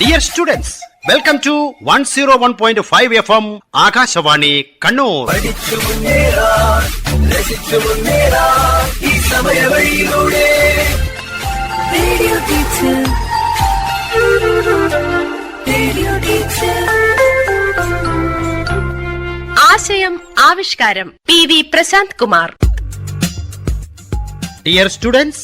Dear students, welcome to 101.5 FM Akashvani Kannur. ആശയം ആവിഷ്കാരം PV Prashant Kumar. Dear students,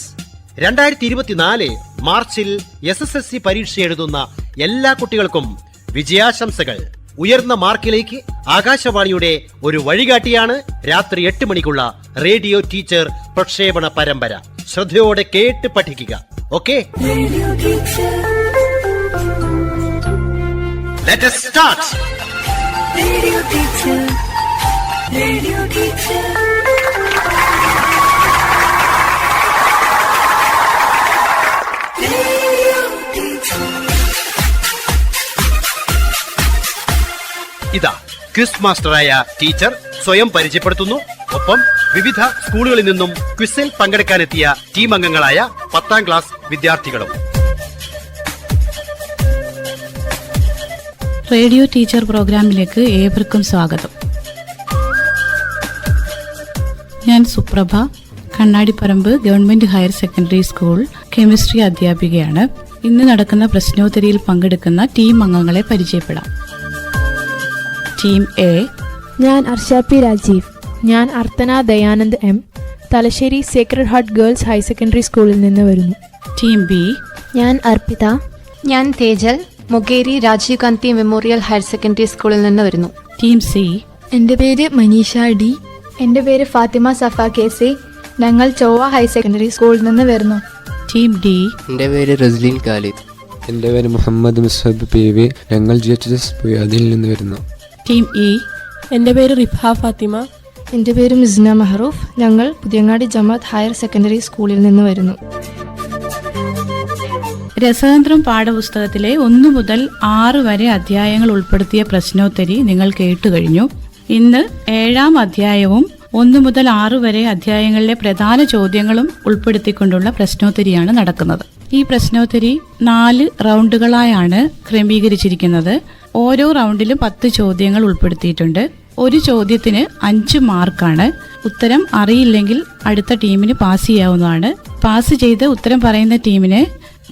2024 മാർച്ചിൽ SSLC പരീക്ഷ എഴുതുന്ന എല്ലാ കുട്ടികൾക്കും വിജയാശംസകൾ. ഉയർന്ന മാർക്കിലേക്ക് ആകാശവാണിയുടെ ഒരു വഴികാട്ടിയാണ് രാത്രി 8 മണിക്കുള്ള റേഡിയോ ടീച്ചർ പ്രക്ഷേപണ പരമ്പര. ശ്രദ്ധയോടെ കേട്ട് പഠിക്കുക. Okay, let us start. Radio teacher, radio teacher. ഇതാ ക്വിസ് മാസ്റ്ററായ ടീച്ചർ സ്വയം പരിചയപ്പെടുത്തുന്നു. ഒപ്പം വിവിധ സ്കൂളുകളിൽ നിന്നും ക്വിസിൽ പങ്കെടുക്കാനെത്തിയ ടീം അംഗങ്ങളായ 10ാം ക്ലാസ് വിദ്യാർത്ഥികളും. റേഡിയോ ടീച്ചർ പ്രോഗ്രാമിലേക്ക് ഏവർക്കും സ്വാഗതം. ഞാൻ Suprabha, Kannadiparamba government higher secondary school chemistry അധ്യാപികയാണ്. ഇന്ന് നടക്കുന്ന പ്രശ്നോത്തരിയിൽ പങ്കെടുക്കുന്ന ടീം അംഗങ്ങളെ പരിചയപ്പെടാം. ടീം എ: ഞാൻ അർഷ പി രാജീവ്. ഞാൻ Arthana Dayanand M, Thalassery sacred heart girls higher secondary സ്കൂളിൽ നിന്ന് വരുന്നു. ടീം ബി: ഞാൻ അർപ്പിത. ഞാൻ Tejal, Mugeri Rajiv Gandhi memorial higher secondary സ്കൂളിൽ നിന്ന് വരുന്നു. ടീം സി: എൻ്റെ പേര് മനീഷ ഡി. എൻ്റെ പേര് ഫാത്തിമ സഫ കേസി. ഞങ്ങൾ ചൊവ്വ ഹയർ സെക്കൻഡറി സ്കൂളിൽ നിന്ന് വരുന്നു. ടീം ഡി: എൻ്റെ പേര് റസ്ലീൻ ഖാലിദ്. എൻ്റെ പേര് മുഹമ്മദ് മുസ്ഹബ് PV. ഞങ്ങൾ GHS അതിൽ നിന്ന് വരുന്നു. ടീം ഇ: എൻ്റെ പേര് റിഫ ഫാത്തിമ. എൻ്റെ പേര് മിസ്ന മെഹറൂഫ്. ഞങ്ങൾ പുതിയങ്ങാടി ജമാഅത്ത് ഹയർ സെക്കൻഡറി സ്കൂളിൽ നിന്ന് വരുന്നു. രസതന്ത്രം പാഠപുസ്തകത്തിലെ 1 മുതൽ 6 വരെ അധ്യായങ്ങൾ ഉൾപ്പെടുത്തിയ പ്രശ്നോത്തരി നിങ്ങൾ കേട്ടുകഴിഞ്ഞു. ഇന്ന് 7ാം അധ്യായവും 1 മുതൽ 6 വരെ അധ്യായങ്ങളിലെ പ്രധാന ചോദ്യങ്ങളും ഉൾപ്പെടുത്തിക്കൊണ്ടുള്ള പ്രശ്നോത്തരിയാണ് നടക്കുന്നത്. ഈ പ്രശ്നോത്തരി 4 റൗണ്ടുകളായാണ് ക്രമീകരിച്ചിരിക്കുന്നത്. ഓരോ റൗണ്ടിലും 10 ചോദ്യങ്ങൾ ഉൾപ്പെടുത്തിയിട്ടുണ്ട്. ഒരു ചോദ്യത്തിന് 5 മാർക്കാണ്. ഉത്തരം അറിയില്ലെങ്കിൽ അടുത്ത ടീമിന് പാസ് ചെയ്യാവുന്നതാണ്. പാസ് ചെയ്ത് ഉത്തരം പറയുന്ന ടീമിന്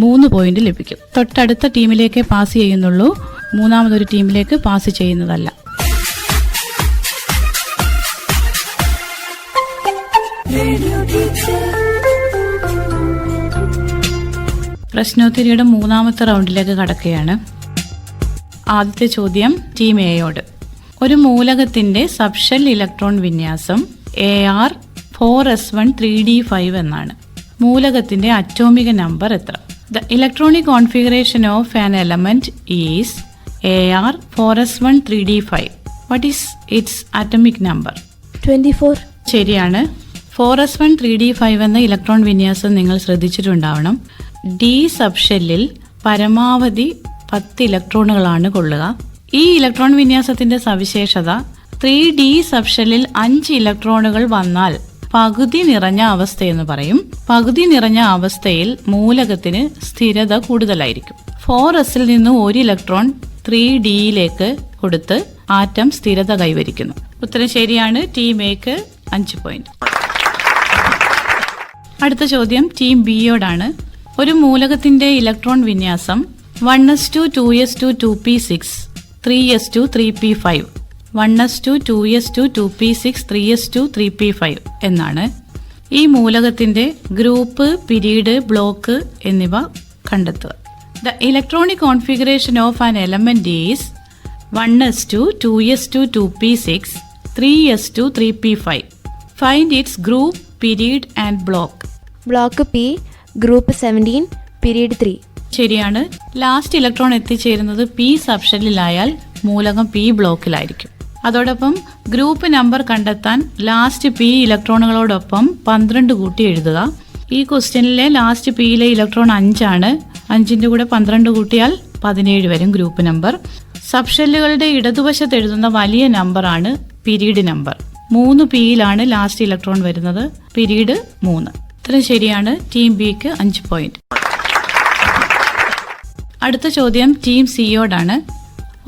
3 പോയിന്റ് ലഭിക്കും. തൊട്ടടുത്ത ടീമിലേക്ക് പാസ് ചെയ്യുന്നുള്ളൂ, മൂന്നാമതൊരു ടീമിലേക്ക് പാസ് ചെയ്യുന്നതല്ല. പ്രശ്നോത്തരിയുടെ 3ാമത്തെ റൗണ്ടിലേക്ക് കടക്കുകയാണ്. ആദ്യത്തെ ചോദ്യം ടീം എയോട്. ഒരു മൂലകത്തിന്റെ സബ്ഷെൽ ഇലക്ട്രോൺ വിന്യാസം AR4s1 3d5 എന്നാണ്. മൂലകത്തിന്റെ അറ്റോമിക നമ്പർ എത്ര? The electronic configuration of an element is AR4s1 3d5. What is it's atomic number? 24. ശരിയാണ്. 4s1 3d5 എന്ന ഇലക്ട്രോൺ വിന്യാസം നിങ്ങൾ ശ്രദ്ധിച്ചിട്ടുണ്ടാവണം. ഡി സബ്ഷെല്ലിൽ പരമാവധി 10 ഇലക്ട്രോണുകളാണ് കൊള്ളുക. ഈ ഇലക്ട്രോൺ വിന്യാസത്തിന്റെ സവിശേഷത 3D സബ്ഷെല്ലിൽ 5 ഇലക്ട്രോണുകൾ വന്നാൽ പകുതി നിറഞ്ഞ അവസ്ഥയെന്ന് പറയും. പകുതി നിറഞ്ഞ അവസ്ഥയിൽ മൂലകത്തിന് സ്ഥിരത കൂടുതലായിരിക്കും. 4sൽ നിന്ന് 1 ഇലക്ട്രോൺ 3Dയിലേക്ക് കൊടുത്ത് ആറ്റം സ്ഥിരത കൈവരിക്കുന്നു. ഉത്തരം ശരിയാണ്. ടീം എക്ക് 5 പോയിന്റ്. അടുത്ത ചോദ്യം ടീം ബിയോടാണ്. ഒരു മൂലകത്തിന്റെ ഇലക്ട്രോൺ വിന്യാസം 1s2 2s2 2p6 3s2 3p5 1s2 2s2 2p6 3s2 3p5 എന്നാണ്. ഈ മൂലകത്തിന്റെ ഗ്രൂപ്പ്, പിരീഡ്, ബ്ലോക്ക് എന്നിവ കണ്ടെത്തുക. The electronic configuration of an element is 1s2 2s2 2p6 3s2 3p5. Find it's group, period and block. Block P, group 17, period 3. ശരിയാണ്. Last electron എത്തിച്ചേരുന്നത് P സബ്ഷെല്ലിലായാൽ മൂലകം P ബ്ലോക്കിലായിരിക്കും. അതോടൊപ്പം group number കണ്ടെത്താൻ last P ഇലക്ട്രോണുകളോടൊപ്പം 12 കൂട്ടി എഴുതുക. ഈ ക്വസ്റ്റ്യനിലെ ലാസ്റ്റ് പിയിലെ electron 5 ആണ്. 5ന്റെ കൂടെ 12 കൂട്ടിയാൽ 17 വരും ഗ്രൂപ്പ് നമ്പർ. സബ്ഷെല്ലുകളുടെ ഇടതുവശത്ത് എഴുതുന്ന വലിയ നമ്പറാണ് പിരീഡ് നമ്പർ. 3 പിയിലാണ് ലാസ്റ്റ് ഇലക്ട്രോൺ വരുന്നത്. പിരീഡ് 3. ഇത്രയും ശരിയാണ്. ടീം ബിക്ക് 5 പോയിന്റ്. അടുത്ത ചോദ്യം ടീം സിയോടാണ്.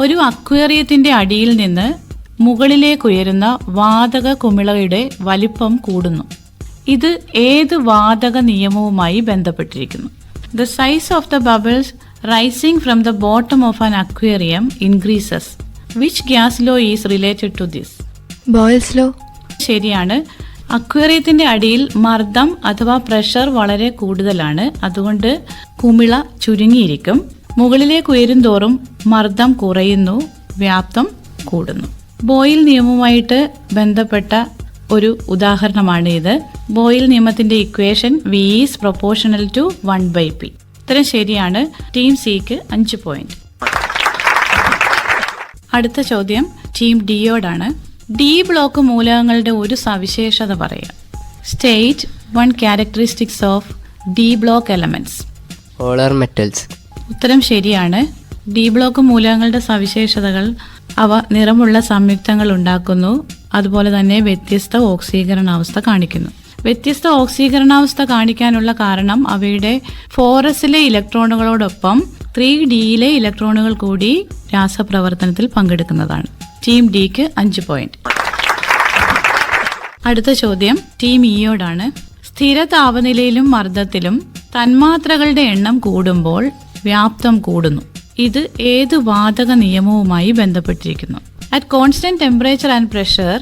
ഒരു അക്വേറിയത്തിന്റെ അടിയിൽ നിന്ന് മുകളിലേക്കുയരുന്ന വാതക കുമിളയുടെ വലിപ്പം കൂടുന്നു. ഇത് ഏത് വാതക നിയമവുമായി ബന്ധപ്പെട്ടിരിക്കുന്നു? The size of the bubbles rising from the bottom of an aquarium increases. Which gas law is related to this? Boyle's law. ശരിയാണ്. അക്വേറിയത്തിന്റെ അടിയിൽ മർദ്ദം അഥവാ പ്രഷർ വളരെ കൂടുതലാണ്. അതുകൊണ്ട് കുമിള ചുരുങ്ങിയിരിക്കും. മുകളിലേക്ക് ഉയരും തോറും മർദ്ദം കുറയുന്നു, വ്യാപ്തം കൂടുന്നു. ബോയിൽ നിയമവുമായിട്ട് ബന്ധപ്പെട്ട ഒരു ഉദാഹരണമാണ് ഇത്. ബോയിൽ നിയമത്തിന്റെ equation V is proportional to 1/p. ഇത്തരം ശരിയാണ്. ടീം സിക്ക് 5 പോയിന്റ്. അടുത്ത ചോദ്യം ടീം ഡിയോടാണ്. ഡി ബ്ലോക്ക് മൂലകങ്ങളുടെ ഒരു സവിശേഷത പറയാം. State 1 characteristics of D block elements. All are metals. ഉത്തരം ശരിയാണ്. ഡി ബ്ലോക്ക് മൂലകങ്ങളുടെ സവിശേഷതകൾ അവ നിറമുള്ള സംയുക്തങ്ങൾ ഉണ്ടാക്കുന്നു, അതുപോലെ തന്നെ വ്യത്യസ്ത ഓക്സീകരണാവസ്ഥ കാണിക്കുന്നു. വ്യത്യസ്ത ഓക്സീകരണാവസ്ഥ കാണിക്കാനുള്ള കാരണം അവയുടെ 4sലെ ഇലക്ട്രോണുകളോടൊപ്പം 3Dയിലെ ഇലക്ട്രോണുകൾ കൂടി രാസപ്രവർത്തനത്തിൽ പങ്കെടുക്കുന്നതാണ്. ടീം ഡിക്ക് 5 പോയിന്റ്. അടുത്ത ചോദ്യം ടീം ഇയോടാണ്. സ്ഥിര താപനിലയിലും മർദ്ദത്തിലും തന്മാത്രകളുടെ എണ്ണം കൂടുമ്പോൾ വ്യാപ്തം കൂടുന്നു. ഇത് ഏത് വാതക നിയമവുമായി ബന്ധപ്പെട്ടിരിക്കുന്നു? At constant temperature and pressure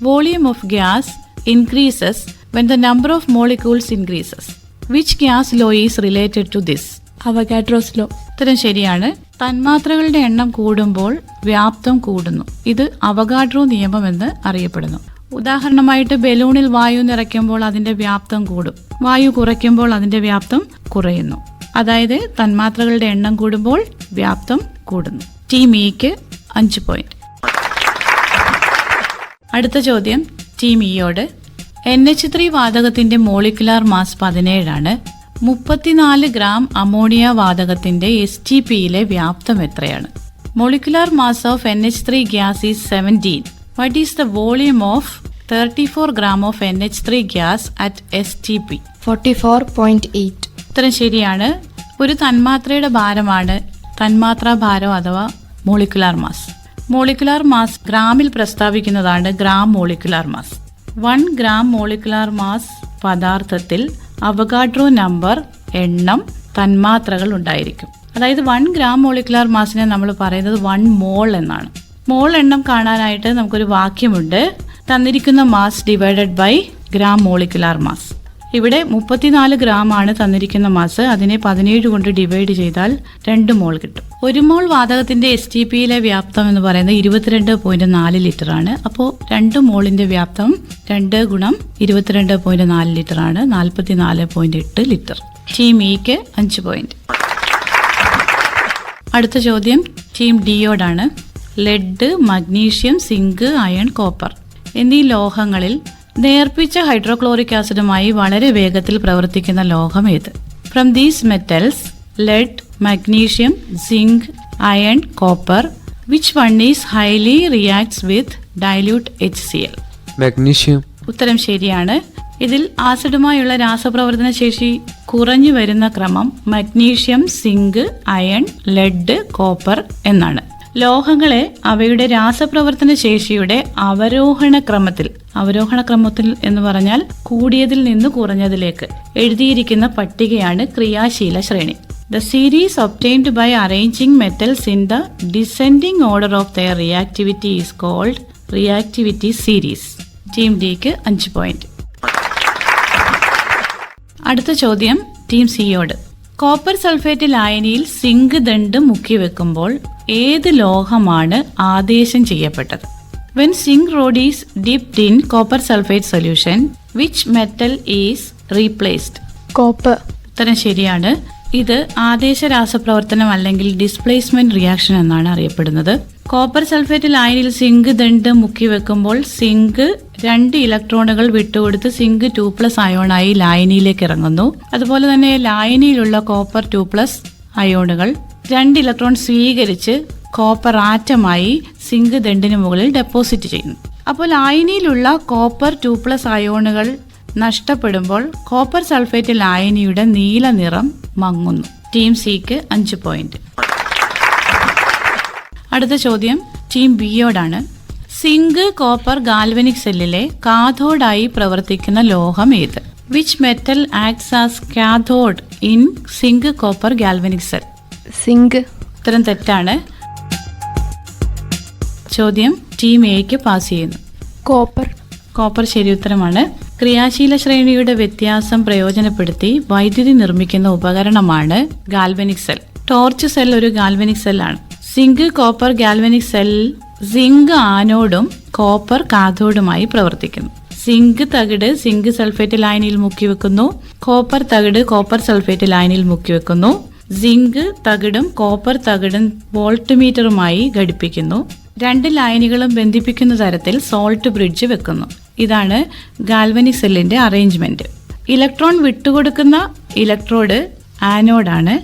volume of gas increases when the number of molecules increases. Which gas law is related to this? Avogadro's law. ഉത്തരം ശരിയാണ്. തന്മാത്രകളുടെ എണ്ണം കൂടുമ്പോൾ വ്യാപ്തം കൂടുന്നു. ഇത് അവഗാഡ്രോ നിയമം എന്ന് അറിയപ്പെടുന്നു. ഉദാഹരണമായിട്ട് ബലൂണിൽ വായു നിറയ്ക്കുമ്പോൾ അതിന്റെ വ്യാപ്തം കൂടും, വായു കുറയ്ക്കുമ്പോൾ അതിന്റെ വ്യാപ്തം കുറയുന്നു. അതായത് തന്മാത്രകളുടെ എണ്ണം കൂടുമ്പോൾ വ്യാപ്തം കൂടുന്നു. ടീം ഇക്ക് 5 പോയിന്റ്. അടുത്ത ചോദ്യം ടീം ഇയോട്. NH3 വാതകത്തിന്റെ മോളിക്കുലാർ മാസ് 17 ആണ്. 34 ഗ്രാം അമോണിയ വാതകത്തിന്റെ STPയിലെ വ്യാപ്തം എത്രയാണ്? Molecular mass of NH3 gas is 17. What is the volume of 34 gram of NH3 gas at STP? 44.8. ഉത്തരം ശരിയാണ്. ഒരു തന്മാത്രയുടെ ഭാരമാണ് തന്മാത്രാ ഭാരം അഥവാ മോളിക്കുലാർ മാസ്. മോളിക്കുലാർ മാസ് ഗ്രാമിൽ പ്രസ്താവിക്കുന്നതാണ് gram molecular mass. 1 gram molecular mass പദാർത്ഥത്തിൽ അവഗാഡ്രോ നമ്പർ എണ്ണം തന്മാത്രകൾ ഉണ്ടായിരിക്കും. അതായത് 1 ഗ്രാം മോളിക്കുലാർ മാസിനെ നമ്മൾ പറയുന്നത് 1 മോൾ എന്നാണ്. മോൾ എണ്ണം കാണാനായിട്ട് നമുക്കൊരു വാക്യമുണ്ട്. തന്നിരിക്കുന്ന mass divided by gram molecular mass. ഇവിടെ 34 ഗ്രാം ആണ് തന്നിരിക്കുന്ന മാസ്. അതിനെ 17 കൊണ്ട് ഡിവൈഡ് ചെയ്താൽ 2 മോൾ കിട്ടും. 1 മോൾ വാതകത്തിന്റെ STPയിലെ വ്യാപ്തം എന്ന് പറയുന്നത് 22.4 ലിറ്റർ ആണ്. അപ്പോൾ 2 മോളിന്റെ വ്യാപ്തം 2 ഗുണം 22.4 ലിറ്റർ ആണ്, 44.8 ലിറ്റർ. ടീം ഇക്ക് 5 പോയിന്റ്. അടുത്ത ചോദ്യം ടീം ഡിയോടാണ്. Lead, magnesium, zinc, iron, copper എന്നീ ലോഹങ്ങളിൽ നേർപ്പിച്ച ഹൈഡ്രോക്ലോറിക് ആസിഡുമായി വളരെ വേഗത്തിൽ പ്രവർത്തിക്കുന്ന ലോഹം ഏത്? From these metals lead, magnesium, zinc, iron, copper, which one is highly reacts with dilute HCl? Magnesium. ഉത്തരം ശരിയാണ്. ഇതിൽ ആസിഡുമായുള്ള രാസപ്രവർത്തന ശേഷി കുറഞ്ഞു വരുന്ന ക്രമം magnesium, zinc, iron, lead, copper എന്നാണ്. ലോഹങ്ങളെ അവയുടെ രാസപ്രവർത്തന ശേഷിയുടെ അവരോഹണ ക്രമത്തിൽ എന്ന് പറഞ്ഞാൽ കൂടിയതിൽ നിന്ന് കുറഞ്ഞതിലേക്ക് എഴുതിയിരിക്കുന്ന പട്ടികയാണ് ക്രിയാശീല ശ്രേണി. The series obtained by arranging metals in the descending order of their reactivity is called reactivity series. Team ഡിക്ക് 5 പോയിന്റ്. അടുത്ത ചോദ്യം ടീം സിയോട്. കോപ്പർ സൾഫേറ്റ് ലായനിയിൽ സിങ്ക് ദണ്ട് മുക്കി വെക്കുമ്പോൾ ഏത് ലോഹമാണ് ആദേശം ചെയ്യപ്പെട്ടത്? When zinc rod is dipped in copper sulfate solution, which metal is replaced? Copper. ഉത്തരം ശരിയാണ്. ഇത് ആദേശ രാസപ്രവർത്തനം അല്ലെങ്കിൽ ഡിസ്പ്ലേസ്മെന്റ് റിയാക്ഷൻ എന്നാണ് അറിയപ്പെടുന്നത്. കോപ്പർ സൾഫേറ്റ് ലായനിയിൽ സിങ്ക് ദണ്ട് മുക്കി വെക്കുമ്പോൾ സിങ്ക് 2 ഇലക്ട്രോണുകൾ വിട്ടുകൊടുത്ത് സിങ്ക് 2+ അയോണായി ലായനിയിലേക്ക് ഇറങ്ങുന്നു. അതുപോലെ തന്നെ ലായനിയിലുള്ള കോപ്പർ 2+ അയോണുകൾ 2 ഇലക്ട്രോൺ സ്വീകരിച്ച് കോപ്പർ ആറ്റമായി സിങ്ക് ദണ്ടിന് മുകളിൽ ഡെപ്പോസിറ്റ് ചെയ്യുന്നു. അപ്പോൾ ലായനിയിലുള്ള കോപ്പർ 2+ അയോണുകൾ നഷ്ടപ്പെടുമ്പോൾ കോപ്പർ സൾഫേറ്റ് ലായനിയുടെ നീല നിറം മങ്ങുന്നു. ടീം സിക്ക് 5 പോയിന്റ്. അടുത്ത ചോദ്യം ടീം ബിയോടാണ്. സിങ്ക് കോപ്പർ ഗാൽവനിക് സെല്ലിലെ കാഥോഡായി പ്രവർത്തിക്കുന്ന ലോഹം ഏത്? Which metal acts as cathode in zinc copper galvanic cell? Zinc. ഉത്തരം തെറ്റാണ്. ചോദ്യം ടീം എക്ക് പാസ് ചെയ്യുന്നു. കോപ്പർ. കോപ്പർ ശരി ഉത്തരമാണ്. ക്രിയാശീല ശ്രേണിയുടെ വ്യത്യാസം പ്രയോജനപ്പെടുത്തി വൈദ്യുതി നിർമ്മിക്കുന്ന ഉപകരണമാണ് ഗാൽവനിക് സെൽ. ടോർച്ച് സെൽ ഒരു ഗാൽവനിക് സെല്ലാണ്. Zinc copper galvanic cell zinc ആനോഡും കോപ്പർ കാഥോഡുമായി പ്രവർത്തിക്കുന്നു. സിങ്ക് തകിട് സിങ്ക് സൾഫേറ്റ് ലായനിയിൽ മുക്കിവെക്കുന്നു. കോപ്പർ തകിട് കോപ്പർ സൾഫേറ്റ് ലായനിയിൽ മുക്കിവെക്കുന്നു. സിങ്ക് തകിടും കോപ്പർ തകിടും വോൾട്ട് മീറ്ററുമായി ഘടിപ്പിക്കുന്നു. 2 ലായനികളും ബന്ധിപ്പിക്കുന്ന തരത്തിൽ സോൾട്ട് ബ്രിഡ്ജ് വെക്കുന്നു. ഇതാണ് ഗാൽവനിക് സെല്ലിന്റെ അറേഞ്ച്മെന്റ്. ഇലക്ട്രോൺ വിട്ടുകൊടുക്കുന്ന ഇലക്ട്രോഡ് ആനോഡാണ്.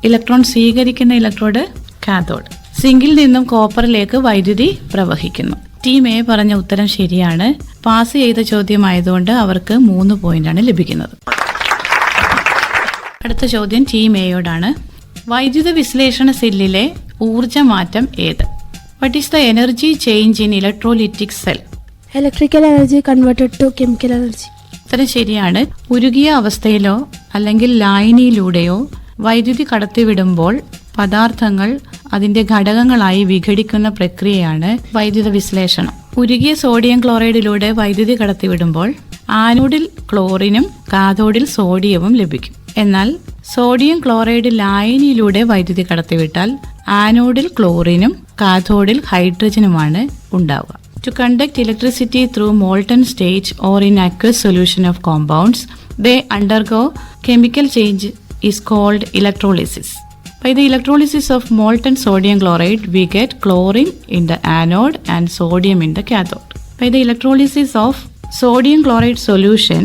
ഇലക്ട്രോൺ സ്വീകരിക്കുന്ന ഇലക്ട്രോഡ് കാഥോഡ്. സിങ്കിൽ നിന്നും കോപ്പറിലേക്ക് വൈദ്യുതി പ്രവഹിക്കുന്നു. ടീം എ പറഞ്ഞ ഉത്തരം ശരിയാണ്. പാസ് ചെയ്ത ചോദ്യമായതുകൊണ്ട് അവർക്ക് 3 പോയിന്റാണ് ലഭിക്കുന്നത്. അടുത്ത ചോദ്യം ടീം എയോടാണ്. വൈദ്യുത വിശ്ലേഷണ സെല്ലിലെ ഊർജ്ജമാറ്റം ഏത്? What is the energy change in electrolytic cell? Electrical energy converted to chemical energy. ഉത്തരം ശരിയാണ്. ഉരുകിയ അവസ്ഥയിലോ അല്ലെങ്കിൽ ലായനിയിലൂടെയോ വൈദ്യുതി കടത്തിവിടുമ്പോൾ പദാർത്ഥങ്ങൾ അതിന്റെ ഘടകങ്ങളായി വിഘടിക്കുന്ന പ്രക്രിയയാണ് വൈദ്യുത വിശ്ലേഷണം. ഉരുകിയ സോഡിയം ക്ലോറൈഡിലൂടെ വൈദ്യുതി കടത്തിവിടുമ്പോൾ ആനോഡിൽ ക്ലോറിനും കാഥോഡിൽ സോഡിയവും ലഭിക്കും. എന്നാൽ സോഡിയം ക്ലോറൈഡ് ലായനിയിലൂടെ വൈദ്യുതി കടത്തിവിട്ടാൽ ആനോഡിൽ ക്ലോറിനും കാഥോഡിൽ ഹൈഡ്രജനുമാണ് ഉണ്ടാവുക. To conduct electricity through molten state or in aqueous solution of compounds, they undergo chemical change is called electrolysis. By the electrolysis of molten sodium chloride, we get chlorine in the anode and sodium in the cathode. By the electrolysis of sodium chloride solution,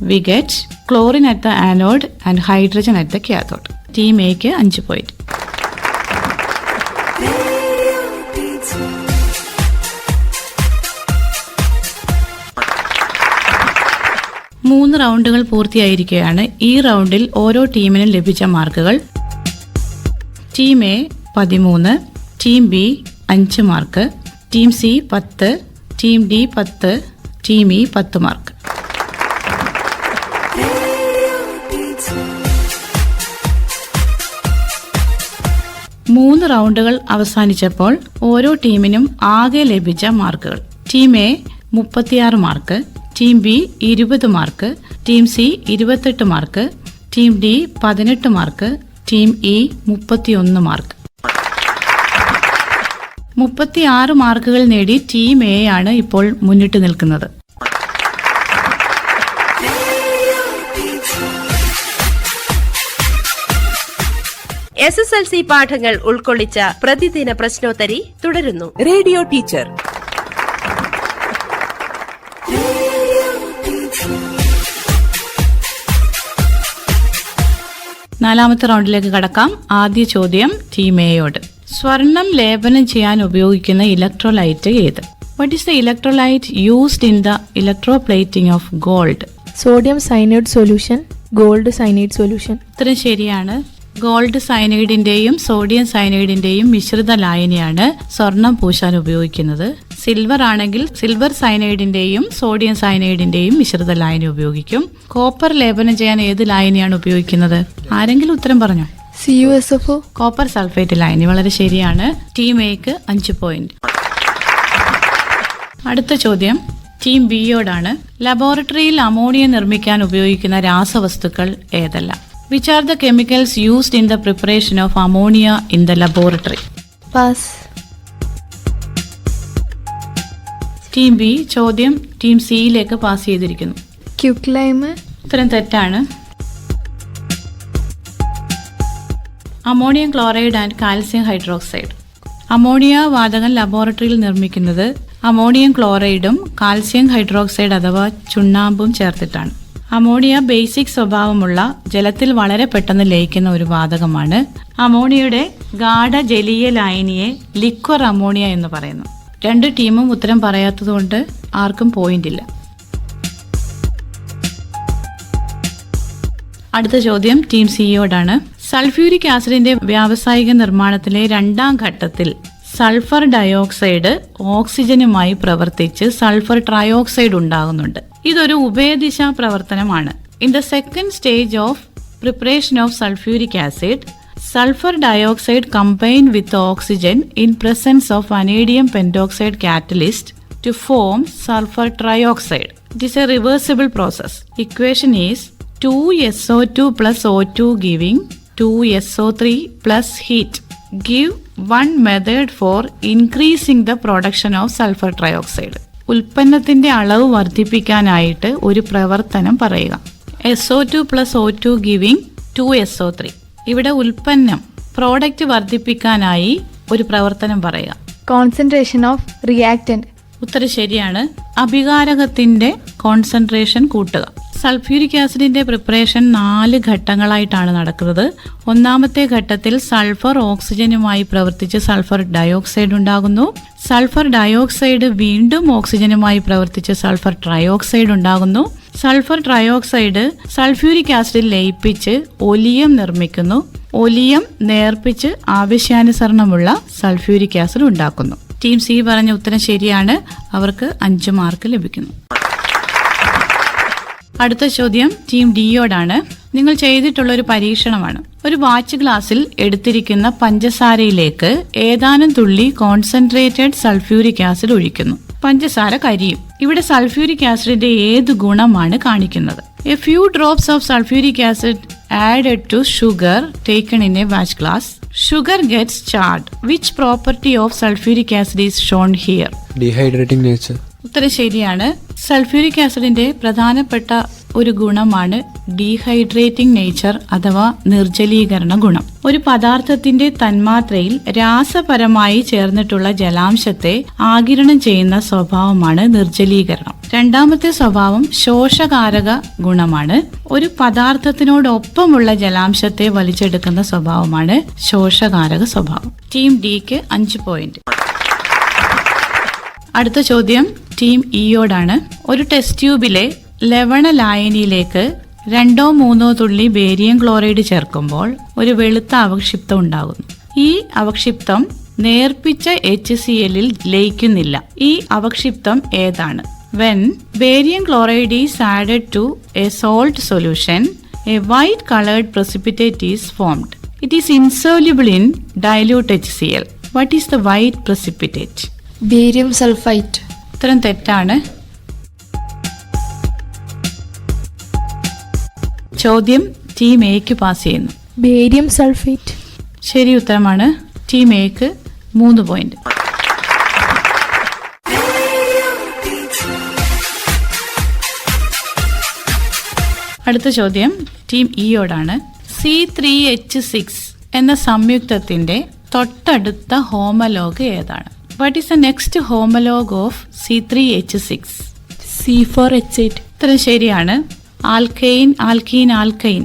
we get chlorine at the anode and hydrogen at the cathode. Team A ക്ക് 5 point. മൂന്ന് റൗണ്ടുകൾ പൂർത്തിയായിരിക്കുകയാണ്. ഈ റൗണ്ടിൽ ഓരോ ടീമിനും ലഭിച്ച മാർക്കുകൾ: team A 13, team B 5 mark, team C 10, team D 10, team E 10 mark. മൂന്ന് റൗണ്ടുകൾ അവസാനിച്ചപ്പോൾ ഓരോ ടീമിനും ആകെ ലഭിച്ച മാർക്കുകൾ: team A 36 mark, team B 20 mark, team C 28 mark, team D 18 mark, team E 31 mark. 36 മാർക്കുകൾ നേടി ടീം എ ആണ് ഇപ്പോൾ മുന്നിട്ട് നിൽക്കുന്നത്. SSLC പാഠങ്ങൾ ഉൾക്കൊള്ളിച്ച പ്രതിദിന പ്രശ്നോത്തരി തുടരുന്നു. Radio teacher. നാലാമത്തെ റൗണ്ടിലേക്ക് കടക്കാം. ആദ്യ ചോദ്യം ടീം എയോട്. സ്വർണം ലേപനം ചെയ്യാൻ ഉപയോഗിക്കുന്ന ഇലക്ട്രോലൈറ്റ് ഏത്? What is the electrolyte used in the electroplating of gold? Sodium cyanide solution, gold cyanide solution. ഉത്തരം ശരിയാണ്. ഗോൾഡ് സയനൈഡിന്റെയും സോഡിയം സയനൈഡിന്റെയും മിശ്രിത ലായനിയാണ് സ്വർണം പൂശാൻ ഉപയോഗിക്കുന്നത്. സിൽവർ ആണെങ്കിൽ സിൽവർ സയനൈഡിന്റെയും സോഡിയം സയനൈഡിന്റെയും മിശ്രിത ലായനി ഉപയോഗിക്കും. കോപ്പർ ലേപനം ചെയ്യാൻ ഏത് ലായനിയാണ് ഉപയോഗിക്കുന്നത്? ആരെങ്കിലും ഉത്തരം പറഞ്ഞോ? CuSFO. കോപ്പർ സൾഫേറ്റ് ലായനി. വളരെ ശരിയാണ്. ടീം എക്ക് 5 പോയിന്റ്. അടുത്ത ചോദ്യം ടീം ബിയോടാണ്. ലബോറട്ടറിയിൽ അമോണിയ നിർമ്മിക്കാൻ ഉപയോഗിക്കുന്ന രാസവസ്തുക്കൾ ഏതെല്ലാം? Which are the chemicals used in the preparation of ammonia in the laboratory? Pass. Team B ചോദ്യം ടീം സിയിലേക്ക് പാസ് ചെയ്തിരിക്കുന്നു. ക്യുക്ലൈമ്. ഉത്തരം തെറ്റാണ്. Ammonium chloride and calcium hydroxide. Ammonia വാതകം ലബോറട്ടറിയിൽ നിർമ്മിക്കുന്നത് അമോണിയം ക്ലോറൈഡും കാൽസ്യം ഹൈഡ്രോക്സൈഡ് അഥവാ ചുണ്ണാമ്പും ചേർത്തിട്ടാണ്. അമോണിയ ബേസിക് സ്വഭാവമുള്ള ജലത്തിൽ വളരെ പെട്ടെന്ന് ലയിക്കുന്ന ഒരു വാതകമാണ്. അമോണിയയുടെ ഗാഢ ജലീയ ലായനിയെ ലിക്വർ അമോണിയ എന്ന് പറയുന്നു. 2 ടീമും ഉത്തരം പറയാത്തതുകൊണ്ട് ആർക്കും പോയിന്റ് ഇല്ല. അടുത്ത ചോദ്യം ടീം സിയോടാണ്. സൾഫ്യൂരിക് ആസിഡിന്റെ വ്യാവസായിക നിർമ്മാണത്തിലെ രണ്ടാം ഘട്ടത്തിൽ സൾഫർ ഡയോക്സൈഡ് ഓക്സിജനുമായി പ്രവർത്തിച്ച് സൾഫർ ട്രയോക്സൈഡ് ഉണ്ടാകുന്നുണ്ട്. ഇതൊരു ഉഭയദിശാ പ്രവർത്തനമാണ്. In the second stage of preparation of sulphuric acid, sulfur dioxide combined with oxygen in presence of vanadium pentoxide catalyst to form sulfur trioxide. It is a reversible process. Equation is 2SO2 plus O2 giving 2SO3 plus heat. Give one method for increasing the production of sulfur trioxide. ഉൽപ്പന്നത്തിന്റെ അളവ് വർദ്ധിപ്പിക്കാനായിട്ട് ഒരു പ്രവർത്തനം പറയുക. SO2 plus O2 giving 2SO3. ഇവിടെ ഉൽപ്പന്നം product വർദ്ധിപ്പിക്കാനായി ഒരു പ്രവർത്തനം പറയുക. Concentration of reactant. ഉത്തരം ശരിയാണ്. അഭികാരകത്തിന്റെ കോൺസെൻട്രേഷൻ കൂട്ടുക. സൾഫ്യൂരിക് ആസിഡിന്റെ പ്രിപ്പറേഷൻ 4 ഘട്ടങ്ങളായിട്ടാണ് നടക്കുന്നത്. ഒന്നാമത്തെ ഘട്ടത്തിൽ സൾഫർ ഓക്സിജനുമായി പ്രവർത്തിച്ച് സൾഫർ ഡയോക്സൈഡ് ഉണ്ടാകുന്നു. സൾഫർ ഡയോക്സൈഡ് വീണ്ടും ഓക്സിജനുമായി പ്രവർത്തിച്ച് സൾഫർ ട്രയോക്സൈഡ് ഉണ്ടാകുന്നു. സൾഫർ ട്രയോക്സൈഡ് സൾഫ്യൂരിക് ആസിഡിൽ ലയിപ്പിച്ച് ഒലിയം നിർമ്മിക്കുന്നു. ഒലിയം നേർപ്പിച്ച് ആവശ്യാനുസരണമുള്ള സൾഫ്യൂരിക് ആസിഡ് ഉണ്ടാക്കുന്നു. ടീം സി പറഞ്ഞ ഉത്തരം ശരിയാണ്. അവർക്ക് 5 മാർക്ക് ലഭിക്കുന്നു. അടുത്ത ചോദ്യം ടീം ഡിയോടാണ്. നിങ്ങൾ ചെയ്തിട്ടുള്ള ഒരു പരീക്ഷണമാണ്. ഒരു വാച്ച് ഗ്ലാസ്സിൽ എടുത്തിരിക്കുന്ന പഞ്ചസാരയിലേക്ക് ഏതാനും തുള്ളി കോൺസെൻട്രേറ്റഡ് സൾഫ്യൂരിക് ആസിഡ് ഒഴിക്കുന്നു. പഞ്ചസാര കരിയും. ഇവിടെ സൾഫ്യൂരിക് ആസിഡിന്റെ ഏത് ഗുണമാണ് കാണിക്കുന്നത്? A few drops of sulphuric acid added to sugar taken in a watch glass. Sugar gets charred. Which property of sulfuric acid is shown here? Dehydrating nature. ഉത്തരം ശരിയാണ്. Sulphuric ആസിഡിന്റെ പ്രധാനപ്പെട്ട ഒരു ഗുണമാണ് ഡീഹൈഡ്രേറ്റിംഗ് നേച്ചർ അഥവാ നിർജ്ജലീകരണ ഗുണം. ഒരു പദാർത്ഥത്തിന്റെ തന്മാത്രയിൽ രാസപരമായി ചേർന്നിട്ടുള്ള ജലാംശത്തെ ആഗിരണം ചെയ്യുന്ന സ്വഭാവമാണ് നിർജ്ജലീകരണം. രണ്ടാമത്തെ സ്വഭാവം ശോഷകാരക ഗുണമാണ്. ഒരു പദാർത്ഥത്തിനോടൊപ്പമുള്ള ജലാംശത്തെ വലിച്ചെടുക്കുന്ന സ്വഭാവമാണ് ശോഷകാരക സ്വഭാവം. ടീം ഡിക്ക് 5 പോയിന്റ്. അടുത്ത ചോദ്യം ടീം ഇയോടാണ്. ഒരു ടെസ്റ്റ് ട്യൂബിലെ ലവണ ലായനിയിലേക്ക് 2-3 തുള്ളി ബേരിയം ക്ലോറൈഡ് ചേർക്കുമ്പോൾ ഒരു വെളുത്ത അവക്ഷിപ്തം ഉണ്ടാകുന്നു. ഈ അവക്ഷിപ്തം നേർപ്പിച്ച HCl ലയിക്കുന്നില്ല. ഈ അവക്ഷിപ്തം ഏതാണ്? When barium chloride is added to a salt solution, a white colored precipitate is formed. It is insoluble in dilute HCl. What is the white precipitate? Barium sulphite. ഉത്തരം തെറ്റാണ്. ചോദ്യം ടീം എക്ക് പാസ് ചെയ്യുന്നു. Barium sulphate. ശരി ഉത്തരമാണ്. Team എക്ക് 3 point. അടുത്ത ചോദ്യം ടീം ഇയോടാണ്. C3H6 എന്ന സംയുക്തത്തിന്റെ തൊട്ടടുത്ത ഹോമലോഗ് ഏതാണ്? What is the next homologue of C3H6? C4H8. ഉത്തരം ശരിയാണ്. ആൽക്കൈൻ, ആൽക്കീൻ, ആൽക്കൈൻ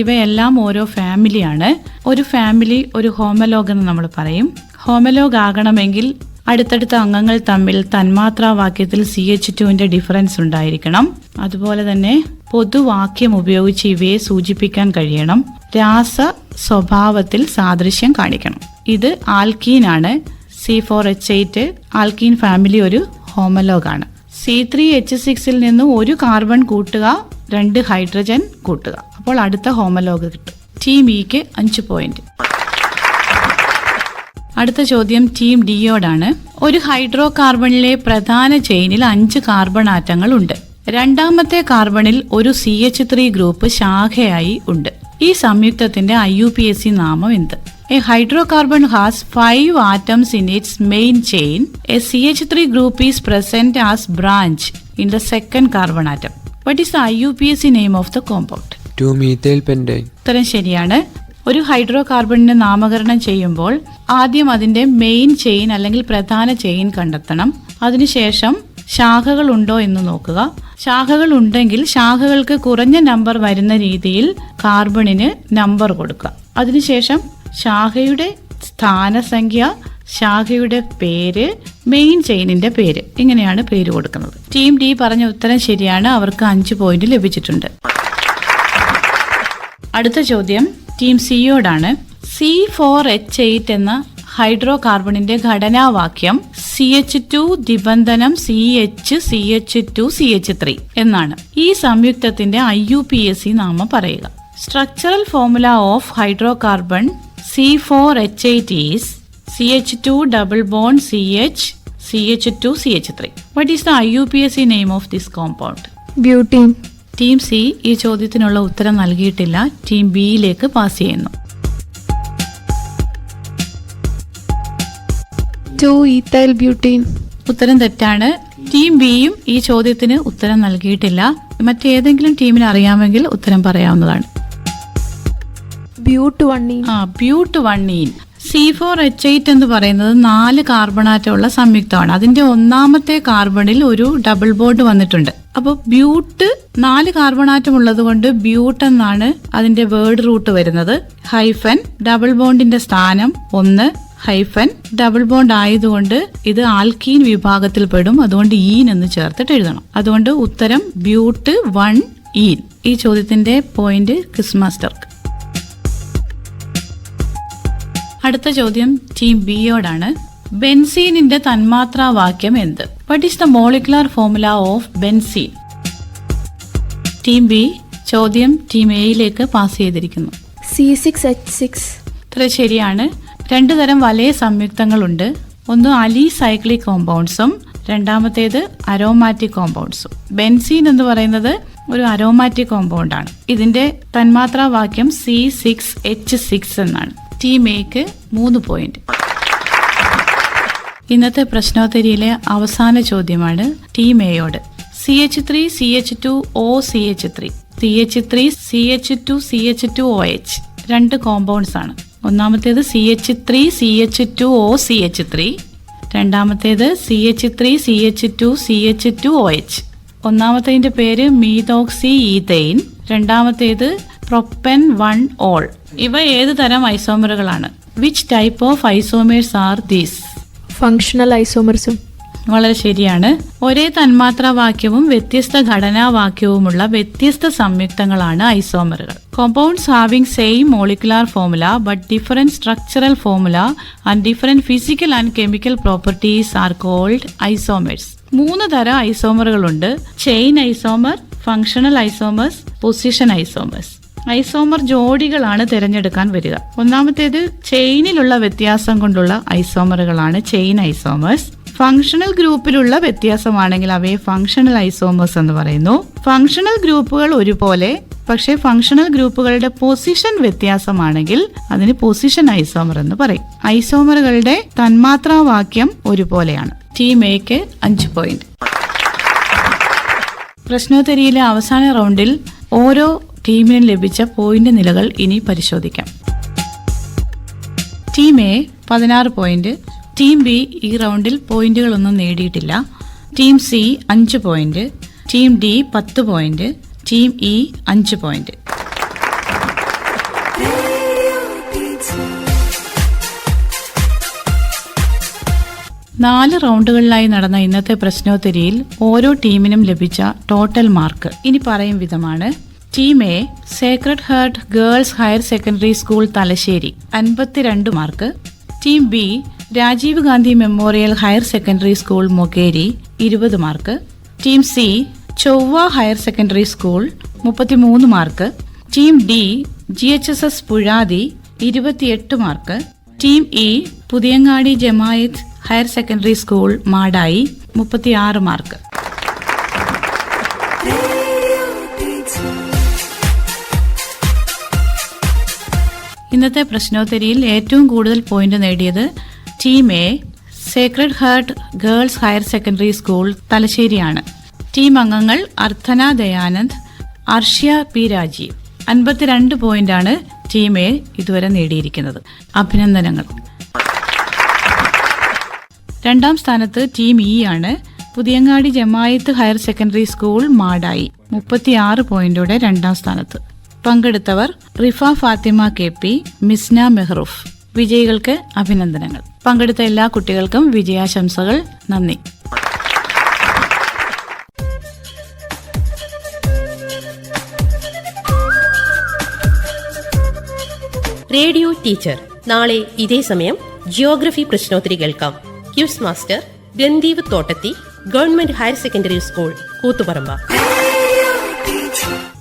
ഇവയെല്ലാം ഓരോ ഫാമിലിയാണ്. ഒരു ഫാമിലി ഒരു ഹോമലോഗ് എന്ന് നമ്മൾ പറയും. ഹോമലോഗ് ആകണമെങ്കിൽ അടുത്തടുത്ത അംഗങ്ങൾ തമ്മിൽ തന്മാത്രാവാക്യത്തിൽ CH2 ഡിഫറൻസ് ഉണ്ടായിരിക്കണം. അതുപോലെ തന്നെ പൊതുവാക്യം ഉപയോഗിച്ച് ഇവയെ സൂചിപ്പിക്കാൻ കഴിയണം. രാസ സ്വഭാവത്തിൽ സാദൃശ്യം കാണിക്കണം. ഇത് ആൽക്കീൻ ആണ്. C4H8 ആൽക്കീൻ ഫാമിലി ഒരു ഹോമലോഗാണ്. C3H6 നിന്ന് ഒരു കാർബൺ കൂട്ടുക, 2 ഹൈഡ്രജൻ കൂട്ടുക, അപ്പോൾ അടുത്ത ഹോമലോഗ് കിട്ടും. ടീം ഇക്ക് 5 പോയിന്റ്. അടുത്ത ചോദ്യം ടീം ഡിയോടാണ്. ഒരു ഹൈഡ്രോ കാർബണിലെ പ്രധാന ചെയിനിൽ 5 കാർബൺ ആറ്റങ്ങൾ ഉണ്ട്. രണ്ടാമത്തെ കാർബണിൽ ഒരു CH3 ഗ്രൂപ്പ് ശാഖയായി ഉണ്ട്. ഈ സംയുക്തത്തിന്റെ IUPAC നാമം എന്ത്? A hydrocarbon has 5 atoms in its main chain. A CH3 group is present as branch in the second carbon atom. What is the IUPAC name of the compound? 2-methyl pentane. ഉത്തരം ശരിയാണ്. ഒരു hydro കാർബണിനെ നാമകരണം ചെയ്യുമ്പോൾ ആദ്യം അതിന്റെ main chain അല്ലെങ്കിൽ പ്രധാന chain കണ്ടെത്തണം. അതിനുശേഷം ശാഖകൾ ഉണ്ടോ എന്ന് നോക്കുക. ശാഖകൾ ഉണ്ടെങ്കിൽ ശാഖകൾക്ക് കുറഞ്ഞ നമ്പർ വരുന്ന രീതിയിൽ കാർബണിന് നമ്പർ കൊടുക്കുക. അതിനുശേഷം ശാഖയുടെ സ്ഥാനസംഖ്യ, ശാഖയുടെ പേര്, മെയിൻ ചെയിനിന്റെ പേര്, ഇങ്ങനെയാണ് പേര് കൊടുക്കുന്നത്. ടീം ഡി പറഞ്ഞ ഉത്തരം ശരിയാണ്. അവർക്ക് 5 പോയിന്റ് ലഭിച്ചിട്ടുണ്ട്. അടുത്ത ചോദ്യം ടീം സിയോടാണ്. C4H8 എന്ന ഹൈഡ്രോ കാർബണിന്റെ ഘടനാവാക്യം CH2 ദിബന്ധനം CH2CH3 എന്നാണ്. ഈ സംയുക്തത്തിന്റെ IUPAC നാമം പറയുക. Structural formula of hydro carbon C4H8 is CH2 double bond CH2CH3. What is the IUPAC name of this compound? Butene. Team C ഈ ചോദ്യത്തിനുള്ള ഉത്തരം നൽകിയിട്ടില്ല. ടീം ബിയിലേക്ക് പാസ് ചെയ്യുന്നു. 2-ethyl butene. ഉത്തരം തെറ്റാണ്. ടീം ബിയും ഈ ചോദ്യത്തിന് ഉത്തരം നൽകിയിട്ടില്ല. മറ്റേതെങ്കിലും ടീമിന് അറിയാമെങ്കിൽ ഉത്തരം പറയാവുന്നതാണ്. ബ്യൂട്ട് 1-ene. ബ്യൂട്ട് 1-ene. C4H8 എന്ന് പറയുന്നത് 4 കാർബണാറ്റമുള്ള സംയുക്തമാണ്. അതിന്റെ ഒന്നാമത്തെ കാർബണിൽ ഒരു ഡബിൾ ബോണ്ട് വന്നിട്ടുണ്ട്. അപ്പോൾ ബ്യൂട്ട് 4 കാർബണാറ്റം ഉള്ളത് കൊണ്ട് ബ്യൂട്ട് എന്നാണ് അതിന്റെ വേർഡ് റൂട്ട് വരുന്നത്. ഹൈഫൻ ഡബിൾ ബോണ്ടിന്റെ സ്ഥാനം 1, ഹൈഫൻ ഡബിൾ ബോണ്ട് ആയതുകൊണ്ട് ഇത് ആൽക്കീൻ വിഭാഗത്തിൽ പെടും. അതുകൊണ്ട് ഈൻ എന്ന് ചേർത്തിട്ട് എഴുതണം. അതുകൊണ്ട് ഉത്തരം ബ്യൂട്ട് 1-ene. ഈ ചോദ്യത്തിന്റെ പോയിന്റ് ക്വിസ് മാസ്റ്റർക്ക്. അടുത്ത ചോദ്യം ടീം ബിയോടാണ്. ബെൻസീനിന്റെ തന്മാത്രാവാക്യം എന്ത്? What is the molecular formula of benzene? Team B ചോദ്യം ടീം എയിലേക്ക് പാസ് ചെയ്തിരിക്കുന്നു. C6H6. ഇത്ര ശരിയാണ്. 2 തരം വലയ സംയുക്തങ്ങളുണ്ട്. ഒന്ന് അലിസൈക്ലിക് കോമ്പൗണ്ട്സും രണ്ടാമത്തേത് അരോമാറ്റിക് കോമ്പൗണ്ട്സും. ബെൻസീൻ എന്ന് പറയുന്നത് ഒരു അരോമാറ്റിക് കോമ്പൗണ്ട് ആണ്. ഇതിന്റെ തന്മാത്രാവാക്യം C6H6 എന്നാണ്. ടീം എക്ക് 3 പോയിന്റ്. ഇന്നത്തെ പ്രശ്നോത്തരിയിലെ അവസാന ചോദ്യമാണ് ടീം എയോട്. CH3CH2OCH3 CH3CH2CH2OH 2 കോമ്പൗണ്ട്സ് ആണ്. ഒന്നാമത്തേത് CH3CH2OCH3, രണ്ടാമത്തേത് CH3CH2CH2OH. ഒന്നാമത്തേതിന്റെ പേര് മീതോക്സി ഈതെയിൻ, രണ്ടാമത്തേത് പ്രൊപ്പൻ 1-ol. ഇവ ഏത് തരം ഐസോമറുകളാണ്? Which type of isomers are these? Functional ഐസോമർസും. വളരെ ശരിയാണ്. ഒരേ തന്മാത്രാവാക്യവും വ്യത്യസ്ത ഘടനാവാക്യവുമുള്ള വ്യത്യസ്ത സംയുക്തങ്ങളാണ് ഐസോമറുകൾ. Compounds having same molecular formula but different structural formula and different physical and chemical properties are called isomers. 3 തരം ഐസോമറുകളുണ്ട്. Chain isomer, functional isomers, position isomers. Isomer ജോഡികളാണ് തിരഞ്ഞെടുക്കാൻ വരിക. ഒന്നാമത്തേത് ചെയിനിലുള്ള വ്യത്യാസം കൊണ്ടുള്ള ഐസോമറുകളാണ് ചെയിൻ ഐസോമേഴ്സ്. ഫങ്ഷണൽ ഗ്രൂപ്പിലുള്ള വ്യത്യാസമാണെങ്കിൽ അവയെ ഫങ്ഷണൽ ഐസോമേഴ്സ് എന്ന് പറയുന്നു. ഫങ്ഷണൽ ഗ്രൂപ്പുകൾ ഒരുപോലെ പക്ഷേ ഫങ്ഷണൽ ഗ്രൂപ്പുകളുടെ പൊസിഷൻ വ്യത്യാസമാണെങ്കിൽ അതിന് പൊസിഷൻ ഐസോമർ എന്ന് പറയും. ഐസോമറുകളുടെ തന്മാത്രാവാക്യം ഒരുപോലെയാണ്. ടീം എക്ക് 5 പോയിന്റ്. പ്രശ്നോത്തരിയിലെ അവസാന റൗണ്ടിൽ ഓരോ ടീമിനും ലഭിച്ച പോയിന്റ് നിലകൾ ഇനി പരിശോധിക്കാം. Team A 16 point. Team B ഈ റൗണ്ടിൽ പോയിന്റുകളൊന്നും നേടിയിട്ടില്ല. Team C 5 point. Team D 10 point. Team E 5 point. നാല് റൗണ്ടുകളിലായി നടന്ന ഇന്നത്തെ പ്രശ്നോത്തരിയിൽ ഓരോ ടീമിനും ലഭിച്ച ടോട്ടൽ മാർക്ക് ഇനി പറയും വിധമാണ്. Team A sacred heart girls higher secondary school Thalassery 52 mark. Team B Rajiv Gandhi memorial higher secondary school Mokeri 20 mark. Team C Chovva higher secondary school 33 mark. Team D GHSS Puzhathi 28 mark. Team E Puthiyangadi Jamaath higher secondary school Madayi 36 mark. ഇന്നത്തെ പ്രശ്നോത്തരിയിൽ ഏറ്റവും കൂടുതൽ point നേടിയത് team A sacred heart girls higher secondary school തലശ്ശേരിയാണ്. Team അംഗങ്ങൾ Arthana Dayanand, അർഷ്യ P Rajeev. 52 പോയിന്റാണ് team A ഇതുവരെ നേടിയിരിക്കുന്നത്. അഭിനന്ദനങ്ങൾ. രണ്ടാം സ്ഥാനത്ത് ടീം ഇ ആണ്. Puthiyangadi Jamaath higher secondary school Madayi 36 പോയിന്റോടെ രണ്ടാം സ്ഥാനത്ത്. പങ്കെടുത്തവർ റിഫ ഫാത്തിമ KP, മിസ്ന മെഹ്റൂഫ്. വിജയികൾക്ക് അഭിനന്ദനങ്ങൾ. പങ്കെടുത്ത എല്ലാ കുട്ടികൾക്കും വിജയാശംസകൾ. നന്ദി. ടീച്ചർ. നാളെ ഇതേ സമയം ജിയോഗ്രഫി പ്രശ്നോത്തരി കേൾക്കാം. Quiz master Gandheev Thottathi, government higher secondary school, Koothuparamba.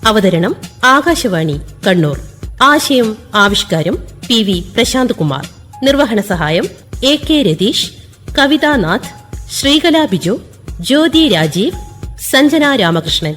അവതരണം ആകാശവാണി കണ്ണൂർ. ആശയം ആവിഷ്കാരം PV പ്രശാന്ത് കുമാർ. നിർവഹണ സഹായം AK രതീഷ്, കവിതാനാഥ്, ശ്രീകല ബിജു, ജ്യോതി രാജീവ്, സഞ്ജന രാമകൃഷ്ണൻ.